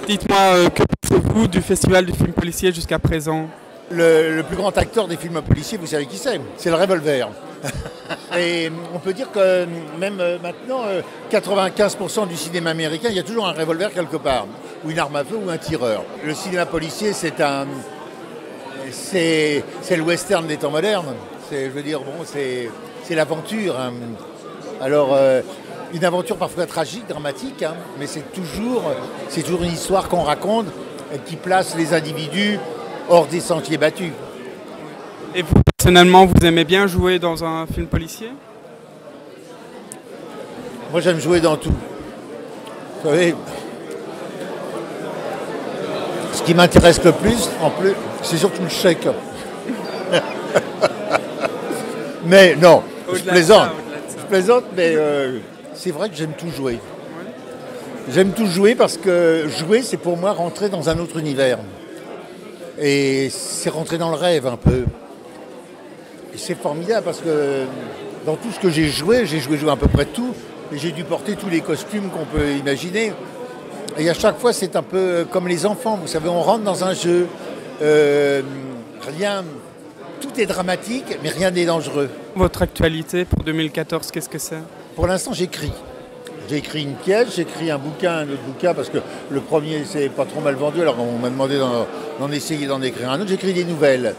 Dites-moi, que pensez-vous du Festival du film policier jusqu'à présent? Le plus grand acteur des films policiers, vous savez qui c'est? C'est le revolver. Et on peut dire que même maintenant, 95% du cinéma américain, il y a toujours un revolver quelque part, ou une arme à feu ou un tireur. Le cinéma policier, c'est le western des temps modernes. Je veux dire, bon, c'est l'aventure. Hein. Alors, une aventure parfois tragique, dramatique, hein, mais c'est toujours une histoire qu'on raconte qui place les individus hors des sentiers battus. Et vous, personnellement, vous aimez bien jouer dans un film policier? Moi, j'aime jouer dans tout. Vous savez, ce qui m'intéresse le plus, c'est surtout le chèque. Mais non, je plaisante. Je plaisante, mais c'est vrai que j'aime tout jouer. J'aime tout jouer parce que jouer, c'est pour moi rentrer dans un autre univers. Et c'est rentrer dans le rêve un peu. Et c'est formidable parce que dans tout ce que j'ai joué à peu près tout. Et j'ai dû porter tous les costumes qu'on peut imaginer. Et à chaque fois, c'est un peu comme les enfants. Vous savez, on rentre dans un jeu. Tout est dramatique, mais rien n'est dangereux. Votre actualité pour 2014, qu'est-ce que c'est? Pour l'instant, j'écris. J'ai écrit une pièce, j'ai écrit un autre bouquin, parce que le premier, c'est pas trop mal vendu, alors on m'a demandé d'en essayer d'en écrire un autre. J'écris des nouvelles.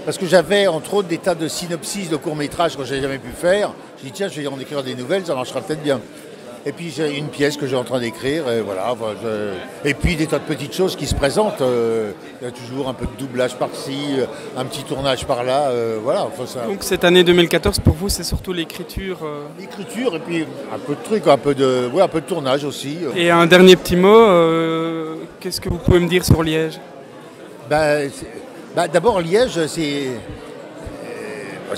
Parce que j'avais, entre autres, des tas de synopsis de courts-métrages que je n'avais jamais pu faire. J'ai dit, tiens, je vais en écrire des nouvelles, ça marchera peut-être bien. Et puis, j'ai une pièce que j'ai en train d'écrire, et voilà. Et puis, des tas de petites choses qui se présentent. Il y a toujours un peu de doublage par-ci, un petit tournage par-là, voilà. Ça... Donc, cette année 2014, pour vous, c'est surtout l'écriture L'écriture, et puis un peu de trucs, un peu de tournage aussi. Et un dernier petit mot, qu'est-ce que vous pouvez me dire sur Liège? D'abord, Liège, c'est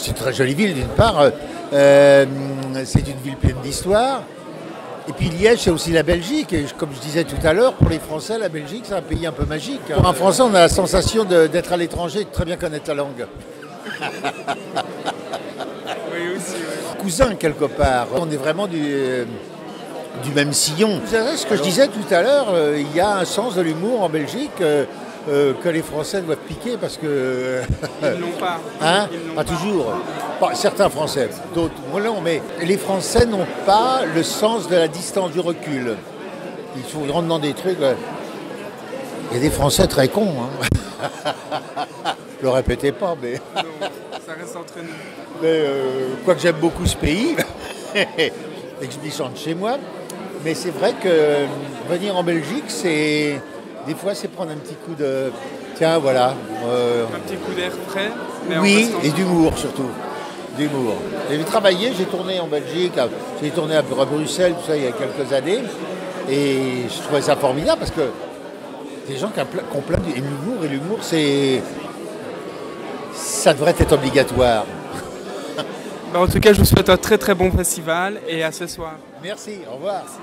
une très jolie ville, d'une part. C'est une ville pleine d'histoire. Et puis Liège, c'est aussi la Belgique. Et comme je disais tout à l'heure, pour les Français, la Belgique, c'est un pays un peu magique. Pour un Français, on a la sensation d'être à l'étranger et de très bien connaître la langue. Oui, aussi, oui. Cousin, quelque part. On est vraiment du même sillon. Vous savez, ce que je disais tout à l'heure, il y a un sens de l'humour en Belgique que les Français doivent piquer parce que... Ils ne l'ont pas. Hein? Ils l'ont pas toujours. Pas, certains Français, d'autres non, mais les Français n'ont pas le sens de la distance, du recul. Ils rentrent dans des trucs... Il y a des Français très cons. Hein? Je le répétais pas, mais... Non, ça reste entre nous. Mais quoique j'aime beaucoup ce pays, et que je m'y sente chez moi, mais c'est vrai que venir en Belgique, c'est... Des fois, c'est prendre un petit coup de... Tiens, voilà. Un petit coup d'air frais. Mais oui, et d'humour surtout. D'humour. J'ai travaillé, j'ai tourné en Belgique, j'ai tourné à Bruxelles, tout ça, il y a quelques années. Et je trouvais ça formidable parce que des gens qui ont plein d'humour, et l'humour, ça devrait être obligatoire. En tout cas, je vous souhaite un très très bon festival et à ce soir. Merci, au revoir. Merci.